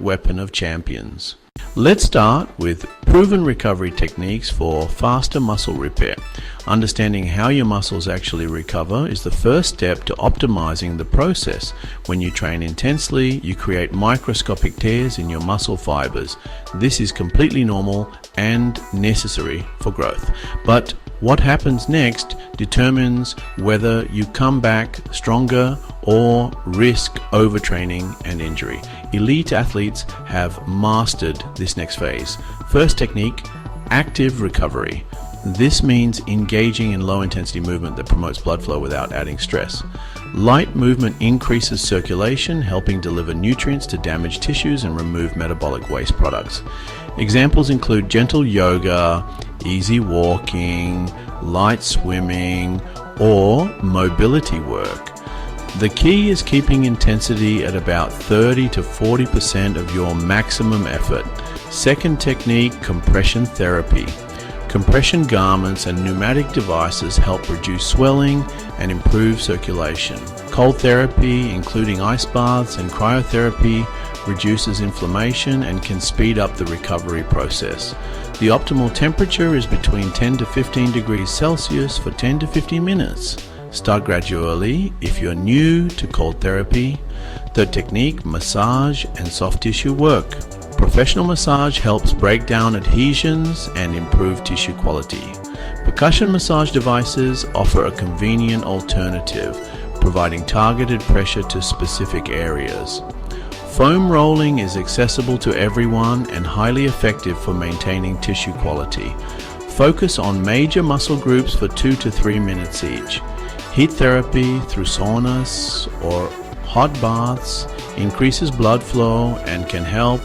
weapon of champions. Let's start with proven recovery techniques for faster muscle repair. Understanding how your muscles actually recover is the first step to optimizing the process. When you train intensely, you create microscopic tears in your muscle fibers. This is completely normal and necessary for growth. But what happens next determines whether you come back stronger or risk overtraining and injury. Elite athletes have mastered this next phase. First technique, active recovery. This means engaging in low intensity movement that promotes blood flow without adding stress. Light movement increases circulation, helping deliver nutrients to damaged tissues and remove metabolic waste products. Examples include gentle yoga, easy walking, light swimming, or mobility work. The key is keeping intensity at about 30 to 40% of your maximum effort. Second technique, compression therapy. Compression garments and pneumatic devices help reduce swelling and improve circulation. Cold therapy, including ice baths and cryotherapy, reduces inflammation and can speed up the recovery process. The optimal temperature is between 10 to 15 degrees Celsius for 10 to 15 minutes. Start gradually if you're new to cold therapy. Third technique, massage and soft tissue work. Professional massage helps break down adhesions and improve tissue quality. Percussion massage devices offer a convenient alternative, providing targeted pressure to specific areas. Foam rolling is accessible to everyone and highly effective for maintaining tissue quality. Focus on major muscle groups for 2 to 3 minutes each. Heat therapy through saunas or hot baths increases blood flow and can help